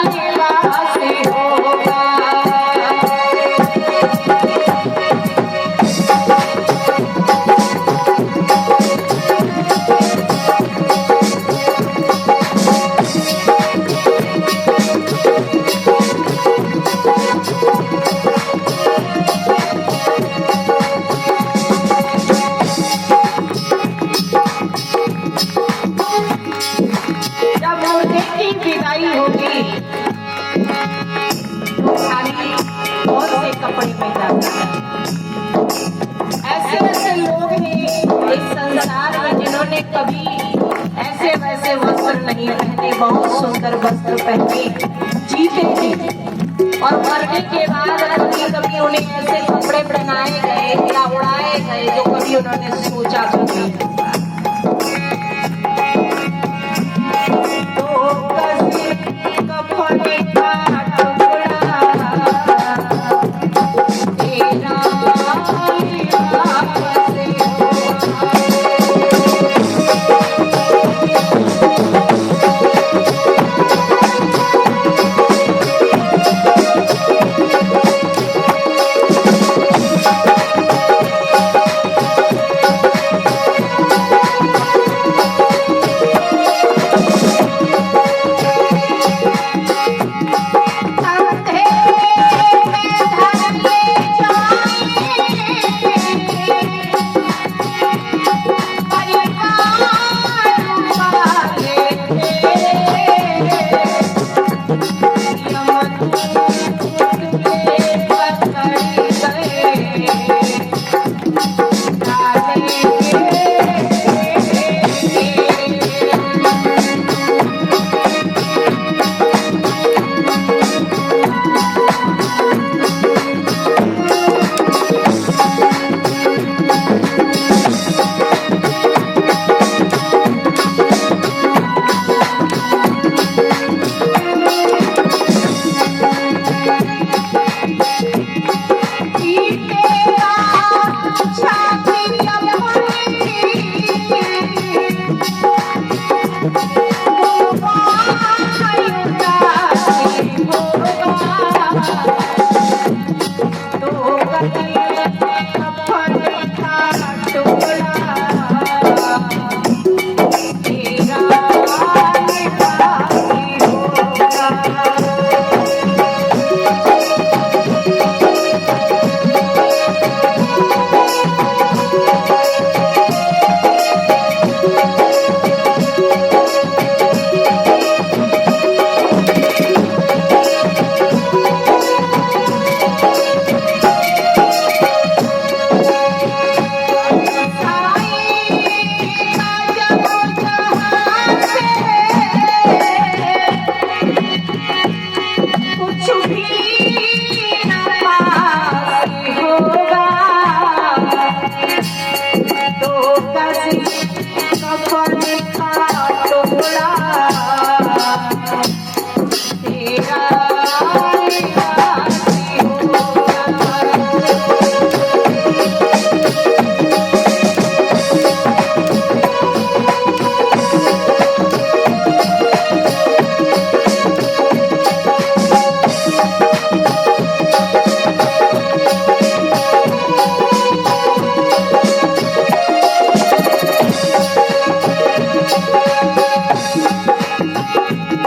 निवास होगा। विदाई होगी तो खाली बहुत से कपड़े में जाता है। ऐसे ऐसे लोग हैं इस संसार में जिन्होंने कभी ऐसे वैसे वस्त्र नहीं पहने, बहुत सुंदर वस्त्र पहने जीते थे और मरने के बाद कभी कभी उन्हें ऐसे कपड़े पहनाए गए या उड़ाए गए जो कभी उन्होंने सोचा भी नहीं।